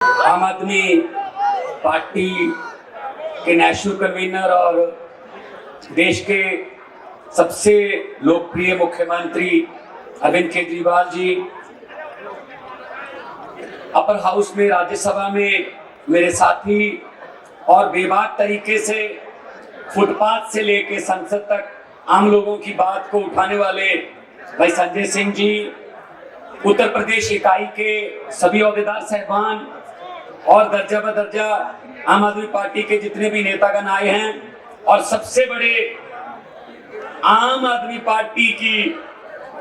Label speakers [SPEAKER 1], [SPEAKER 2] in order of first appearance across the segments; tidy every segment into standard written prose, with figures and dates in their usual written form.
[SPEAKER 1] आम आदमी पार्टी के नेशनल कन्वीनर और देश के सबसे लोकप्रिय मुख्यमंत्री अरविंद केजरीवाल जी अपर हाउस में राज्यसभा में मेरे साथी और बेबाक तरीके से फुटपाथ से लेके संसद तक आम लोगों की बात को उठाने वाले भाई संजय सिंह जी, उत्तर प्रदेश इकाई के सभी ओहदेदार साहबान और दर्जा बदर्जा आम आदमी पार्टी के जितने भी नेतागण आए हैं और सबसे बड़े आम आदमी पार्टी की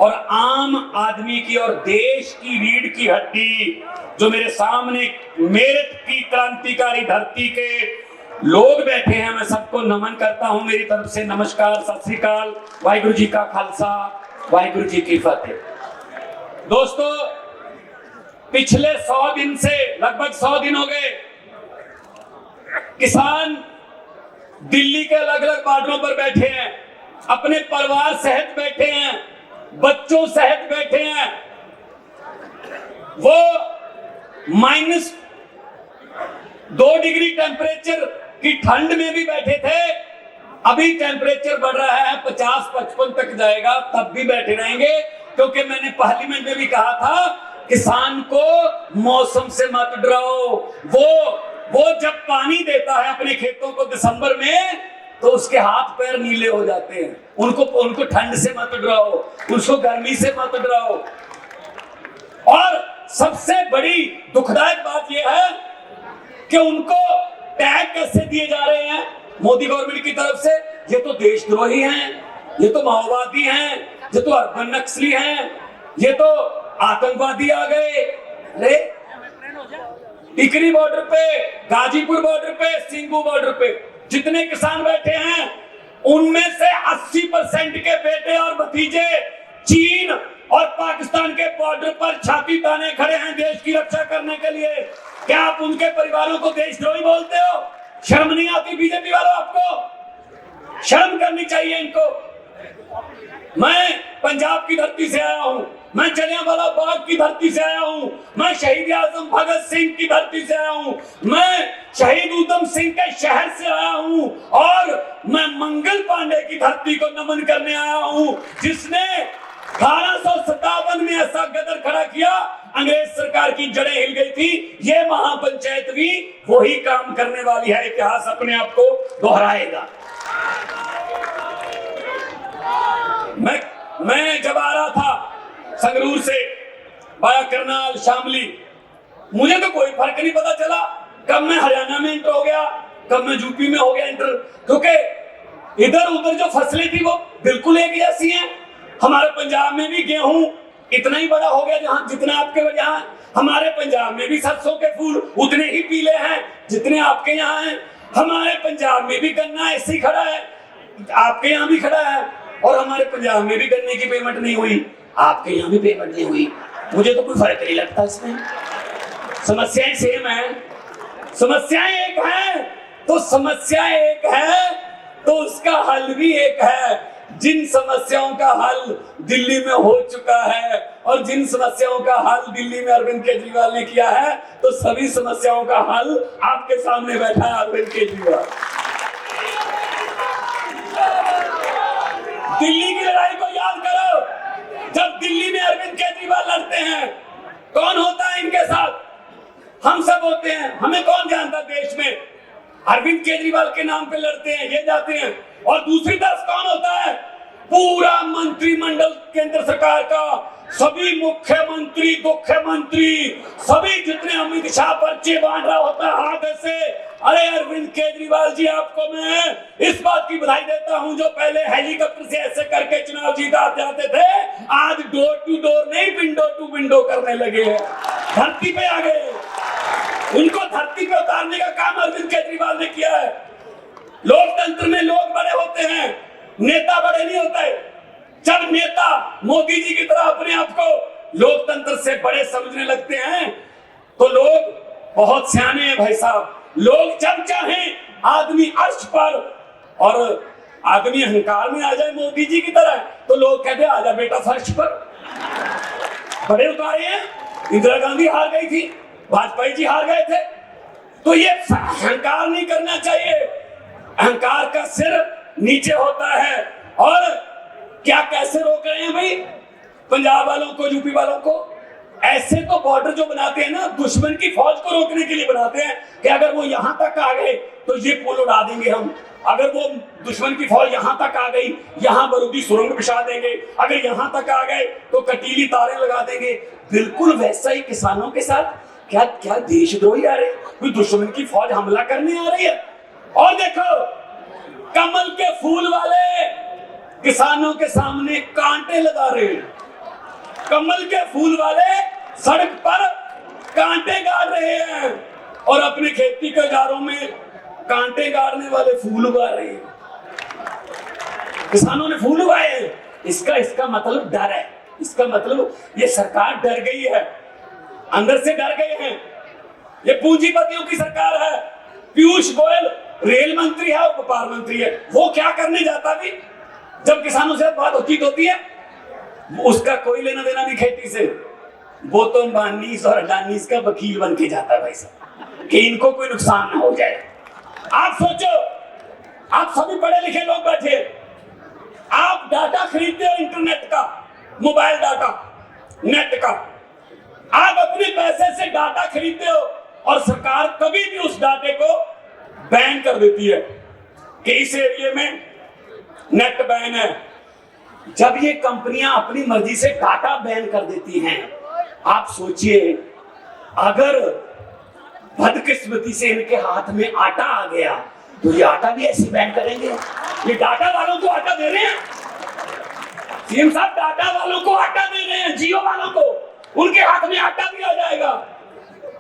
[SPEAKER 1] और आम आदमी की और देश की रीढ़ की हड्डी जो मेरे सामने मेरठ की क्रांतिकारी धरती के लोग बैठे हैं, मैं सबको नमन करता हूं। मेरी तरफ से नमस्कार, सत श्री अकाल, वाहिगुरु जी का खालसा, वाहिगुरु जी की फतेह। दोस्तों, पिछले 100 दिन से लगभग 100 दिन हो गए, किसान दिल्ली के अलग अलग बॉर्डरों पर बैठे हैं, अपने परिवार सहित बैठे हैं, बच्चों सहित बैठे हैं। वो -2 डिग्री टेम्परेचर की ठंड में भी बैठे थे। अभी टेम्परेचर बढ़ रहा है, 50-55 तक जाएगा, तब भी बैठे रहेंगे, क्योंकि मैंने पार्लियामेंट में भी कहा था किसान को मौसम से मत डराओ। वो जब पानी देता है अपने खेतों को दिसंबर में, तो उसके हाथ पैर नीले हो जाते हैं। उनको ठंड से मत डराओ, उसको गर्मी से मत डराओ। और सबसे बड़ी दुखदायक बात यह है कि उनको टैग कैसे दिए जा रहे हैं मोदी गवर्नमेंट की तरफ से। ये तो देशद्रोही हैं, ये तो माओवादी हैं, ये तो अर्बन नक्सली हैं, ये तो आतंकवादी आ गए। अरे टिकरी बॉर्डर पे, गाजीपुर बॉर्डर पे, सिंगू बॉर्डर पे जितने किसान बैठे हैं, उनमें से 80% के बेटे और भतीजे चीन और पाकिस्तान के बॉर्डर पर छाती ताने खड़े हैं देश की रक्षा करने के लिए। क्या आप उनके परिवारों को देशद्रोही बोलते हो? शर्म नहीं आती बीजेपी वालों? आपको शर्म करनी चाहिए इनको। मैं पंजाब की धरती से आया हूं, मैं जलियांवाला बाग की धरती से आया हूं, मैं शहीद आजम भगत सिंह की धरती से आया हूं, मैं शहीद उधम सिंह के शहर से आया हूं, और मैं मंगल पांडे की धरती को नमन करने आया हूं, जिसने 1857 में ऐसा गदर खड़ा किया, अंग्रेज सरकार की जड़ें हिल गई थी। ये महापंचायत भी वही काम करने वाली है। इतिहास अपने आप को दोहराएगा। मैं जब आ रहा था संगरूर से बाया करनाल शामली, मुझे तो कोई फर्क नहीं पता चला कब मैं हरियाणा में इंटर हो गया, कब मैं यूपी में हो गया इंटर, क्योंकि इधर उधर जो फसलें थी वो बिल्कुल एक जैसी हैं। हमारे पंजाब में भी गेहूं इतना ही बड़ा हो गया जहां जितना आपके यहाँ, हमारे पंजाब में भी सरसों के फूल उतने ही पीले हैं जितने आपके यहाँ हैं। हमारे पंजाब में भी गन्ना ऐसे ही खड़ा है, आपके यहाँ भी खड़ा है, और हमारे पंजाब में भी गन्ने की पेमेंट नहीं हुई, आपके यहाँ भी पेमेंट नहीं हुई। मुझे तो कोई फर्क नहीं लगता इसमें, समस्याएं सेम है। समस्याएं एक है तो समस्या एक है तो उसका हल भी एक है। जिन समस्याओं का हल दिल्ली में हो चुका है और जिन समस्याओं का हल दिल्ली में अरविंद केजरीवाल ने किया है, तो सभी समस्याओं का हल आपके सामने बैठा है अरविंद केजरीवाल। दिल्ली की लड़ाई को याद करो, जब दिल्ली में अरविंद केजरीवाल लड़ते हैं, कौन होता है इनके साथ? हम सब होते हैं। हमें कौन जानता देश में? अरविंद केजरीवाल के नाम पे लड़ते हैं, ये जाते हैं। और दूसरी तरफ कौन होता है? पूरा मंत्रिमंडल केंद्र सरकार का, सभी मुख्यमंत्री सभी जितने अमित शाह पर्चे बांट रहा होता है हाथ से। अरे अरविंद केजरीवाल जी, आपको मैं इस बात की बधाई देता हूं, जो पहले हेलीकॉप्टर से ऐसे करके चुनाव जीता जाते थे, आज डोर टू डोर नहीं विंडो टू विंडो करने लगे हैं, धरती पे आ गए। उनको धरती पे उतारने का काम अरविंद केजरीवाल ने किया है। लोकतंत्र में लोग बड़े होते हैं, नेता बड़े नहीं होते। जब नेता मोदी जी की तरह अपने आप को लोकतंत्र से बड़े समझने लगते हैं, तो लोग बहुत सियाने हैं भाई साहब। लोग जब चाहें आदमी अर्श पर और आदमी अहंकार में आ जाए मोदी जी की तरह, तो लोग कहते हैं आजा बेटा फर्श पर। बड़े उतारे हैं। इंदिरा गांधी हार गई थी, वाजपेयी जी हार गए थे। तो ये अहंकार नहीं करना चाहिए, अहंकार का सिर नीचे होता है। और क्या कैसे रोक रहे हैं भाई पंजाब वालों को, यूपी वालों को? ऐसे तो बॉर्डर जो बनाते हैं ना, दुश्मन की फौज को रोकने के लिए बनाते हैं कि अगर वो यहां तक आ गए तो ये पुल उड़ा देंगे हम, अगर वो दुश्मन की फौज यहां तक आ गई यहां बारूदी सुरंग बिछा देंगे, अगर यहां तक आ गए तो कटीली तारें लगा देंगे। बिल्कुल वैसा ही किसानों के साथ। क्या क्या देशद्रोही आ रहे, कोई दुश्मन की फौज हमला करने आ रही है। और देखो कमल के फूल वाले किसानों के सामने कांटे लगा रहे हैं, कमल के फूल वाले सड़क पर कांटे गाड़ रहे हैं और अपने खेती के औजारों में कांटे गाड़ने वाले फूल उगा रहे हैं। किसानों ने फूल उगाए हैं, इसका मतलब डर है, इसका मतलब ये सरकार डर गई है, अंदर से डर गए हैं। ये पूंजीपतियों की सरकार है। पीयूष गोयल रेल मंत्री है, व्यापार मंत्री है, वो क्या करने जाता भी जब किसानों से बात होती है? उसका कोई लेना देना नहीं खेती से, वो तो अंबानीस और अडानीस का वकील बन के जाता है भाई साहब कि इनको कोई नुकसान ना हो जाए। आप सोचो, आप सभी पढ़े लिखे लोग बैठे, आप डाटा खरीदते हो इंटरनेट का, मोबाइल डाटा, नेट का, आप अपने पैसे से डाटा खरीदते हो और सरकार कभी भी उस डाटे को बैन कर देती है कि इस एरिया में नेट बैन है। जब ये कंपनियां अपनी मर्जी से डाटा बैन कर देती हैं, आप सोचिए अगर बदकिस्मती से इनके हाथ में आटा आ गया तो ये आटा भी ऐसे बैन करेंगे। ये डाटा वालों को आटा दे रहे हैं, सीएम साहब डाटा वालों को आटा दे रहे हैं, जियो वालों को, उनके हाथ में आटा भी आ जाएगा।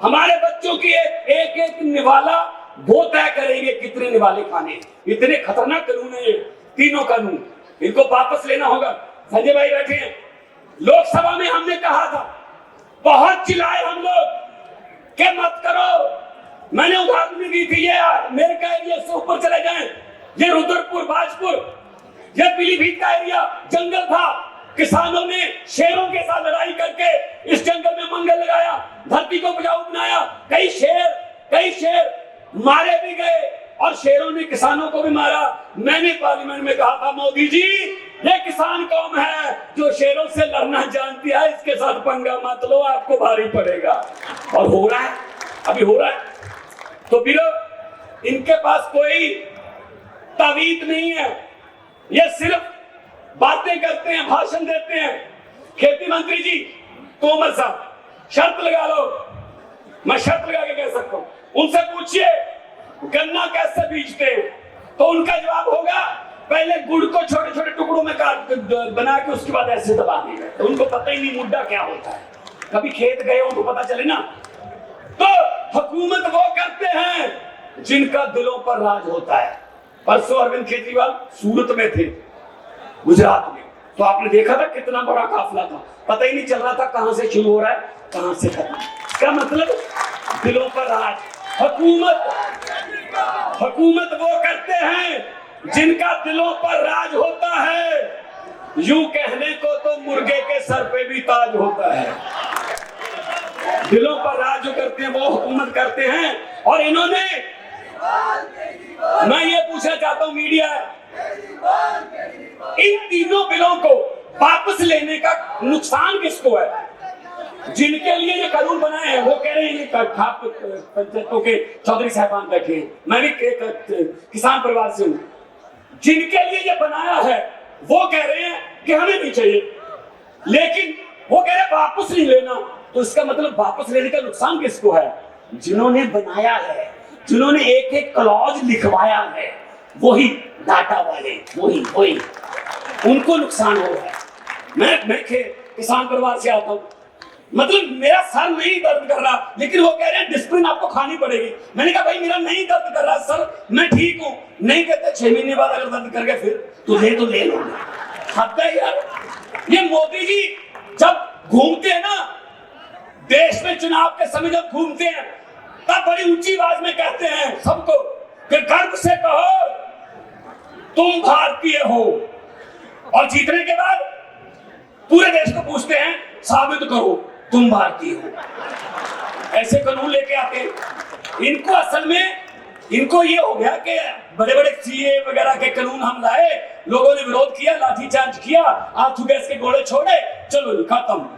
[SPEAKER 1] हमारे बच्चों की एक निवाला वो तय करेंगे कितने निवाले खाने। इतने खतरनाक कानून है ये तीनों कानून, इनको वापस लेना होगा। संजय भाई बैठे हैं, लोकसभा में हमने कहा था, बहुत चिल्लाए हम लोग कि मत करो। मैंने उदाहरण भी दी थी, ये मेरे का एरिया से ऊपर चले जाएं, ये रुद्रपुर, बाजपुर, ये पीलीभीत का एरिया जंगल था, किसानों ने शेरों के साथ लड़ाई करके इस जंगल में मंगल लगाया, धरती को उपजाऊ बनाया। कई शेर मारे भी गए और शेरों ने किसानों को भी मारा। मैंने पार्लियामेंट में कहा था, मोदी जी ये किसान कौम है जो शेरों से लड़ना जानती है, इसके साथ पंगा मत लो, आपको भारी पड़ेगा। और हो रहा है, अभी हो रहा है। तो फिर इनके पास कोई तावीज नहीं है, ये सिर्फ बातें करते हैं, भाषण देते हैं। खेती मंत्री जी तोमर साहब शर्त लगा लो, मैं शर्त लगा के कह सकता हूं, उनसे पूछिए गन्ना कैसे बीजते हैं, तो उनका जवाब होगा पहले गुड़ को छोटे छोटे टुकड़ों में काट बना के उसके बाद ऐसे दबा दिए। तो उनको पता ही नहीं मुड्डा क्या होता है, कभी खेत गए उनको पता चले ना। तो हुकूमत वो करते हैं जिनका दिलों पर राज होता है। परसों अरविंद केजरीवाल सूरत में थे, गुजरात में, तो आपने देखा था कितना बड़ा काफिला था, पता ही नहीं चल रहा था कहां से शुरू हो रहा है कहां से खत्म। इसका मतलब दिलों पर राज। हुकूमत वो करते हैं जिनका दिलों पर राज होता है। यूं कहने को तो मुर्गे के सर पे भी ताज होता है। दिलों पर राज जो करते हैं वो हुकूमत करते हैं। और इन्होंने, मैं ये पूछना चाहता हूं मीडिया, इन तीनों बिलों को वापस लेने का नुकसान किसको है? जिनके लिए ये कानून बनाए हैं वो कह रहे हैं, पंचायतों के चौधरी साहबान बैठे हैं, मैं भी किसान परिवार से हूं, जिनके लिए ये बनाया है वो कह रहे हैं कि हमें नहीं चाहिए, लेकिन वो कह रहे हैं वापस नहीं लेना। तो इसका मतलब वापस लेने का नुकसान किसको है? जिन्होंने बनाया है, जिन्होंने एक एक क्लॉज लिखवाया है, वही डाटा वाले, वही उनको नुकसान हो रहा है। मैं किसान परिवार से आता हूं, मतलब मेरा सर नहीं दर्द कर रहा, लेकिन वो कह रहे हैं डिस्प्लिन आपको खानी पड़ेगी। मैंने कहा भाई मेरा नहीं दर्द कर रहा सर, मैं ठीक हूं। नहीं कहते 6 महीने बाद अगर दर्द कर गए फिर तो ले लो। हद है यार। ये मोदी जी जब घूमते हैं ना देश में, चुनाव के समय जब घूमते हैं, तब बड़ी ऊंची आवाज में कहते हैं सबको कि गर्व से कहो तुम भारतीय हो, और जीतने के बाद पूरे देश को पूछते हैं साबित करो तुम भारतीय हो। ऐसे कानून लेके आते। इनको असल में इनको ये हो गया कि बड़े बड़े सीए वगैरह के कानून हम लाए, लोगों ने विरोध किया, लाठीचार्ज किया, आंसू गैस के गोले छोड़े, चलो जी खत्म।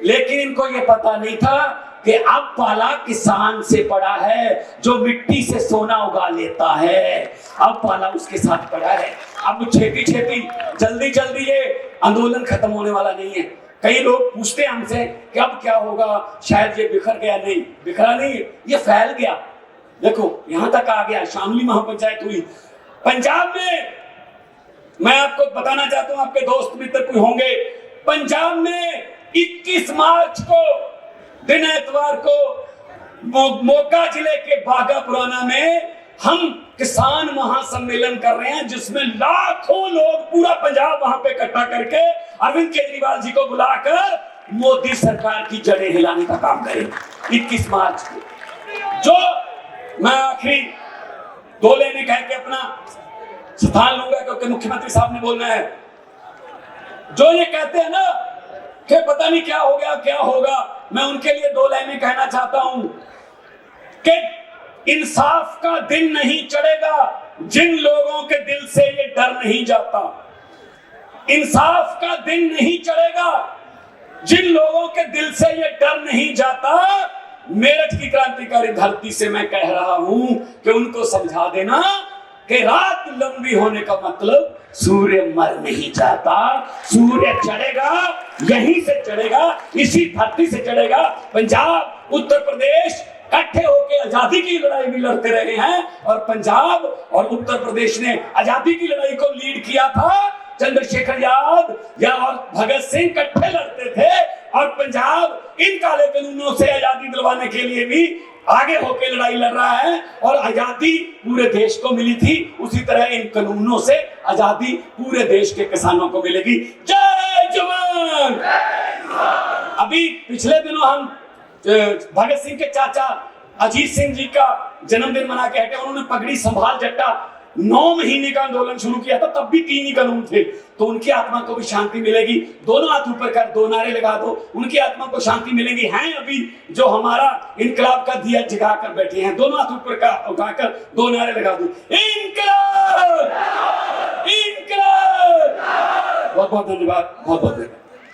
[SPEAKER 1] लेकिन इनको ये पता नहीं था कि अब पाला किसान से पड़ा है जो मिट्टी से सोना उगा लेता है, अब पाला उसके साथ पड़ा है। अब छेती छेती जल्दी जल्दी ये आंदोलन खत्म होने वाला नहीं है। कई लोग पूछते हैं हमसे कि अब क्या होगा, शायद ये बिखर गया। नहीं, बिखरा नहीं, ये फैल गया। देखो यहां तक आ गया, शामली महापंचायत हुई पंजाब में। मैं आपको बताना चाहता हूं, आपके दोस्त मित्र कोई होंगे, पंजाब में 21 मार्च को दिन एतवार को मोगा जिले के बागा पुराना में हम किसान महासम्मेलन कर रहे हैं, जिसमें लाखों लोग, पूरा पंजाब वहां पे इकट्ठा करके अरविंद केजरीवाल जी को बुलाकर मोदी सरकार की जड़ें हिलाने का काम करेंगे 21 मार्च को। जो मैं आखिरी 2 लाइनें कह के अपना स्थान लूंगा, क्योंकि मुख्यमंत्री साहब ने बोलना है। जो ये कहते हैं ना कि पता नहीं क्या हो गया क्या होगा, मैं उनके लिए 2 लाइनें कहना चाहता हूं कि इंसाफ का दिन नहीं चढ़ेगा जिन लोगों के दिल से ये डर नहीं जाता। इंसाफ का दिन नहीं चढ़ेगा जिन लोगों के दिल से ये डर नहीं जाता। मेरठ की क्रांतिकारी धरती से मैं कह रहा हूं कि उनको समझा देना कि रात लंबी होने का मतलब सूर्य मर नहीं जाता, सूर्य चढ़ेगा, यहीं से चढ़ेगा, इसी धरती से चढ़ेगा। पंजाब, उत्तर प्रदेश इकट्ठे होकर आजादी की लड़ाई भी लड़ते रहे हैं, और पंजाब और उत्तर प्रदेश ने आजादी की लड़ाई को लीड किया था। चंद्रशेखर याद या और भगत सिंह इकट्ठे लड़ते थे, और पंजाब इन काले कानूनों से आजादी दिलवाने के लिए भी आगे होकर लड़ाई लड़ रहा है, और आजादी पूरे देश को मिली थी, उसी तरह इन कानूनों से आजादी पूरे देश के किसानों को मिलेगी। जय जवान। अभी पिछले दिनों हम भगत सिंह के चाचा अजीत सिंह जी का जन्मदिन मना के हटे। उन्होंने पगड़ी संभाल जट्टा 9 महीने का आंदोलन शुरू किया था, तब भी 3 ही कानून थे। तो उनकी आत्मा को भी शांति मिलेगी। दोनों हाथ ऊपर कर 2 नारे लगा दो, उनकी आत्मा को शांति मिलेगी। हैं अभी जो हमारा इनकलाब का दिया जगा कर बैठे हैं, दोनों हाथ ऊपर का उठाकर 2 नारे लगा दो, इनकलाब, इनकलाब। बहुत बहुत धन्यवाद, बहुत बहुत धन्यवाद।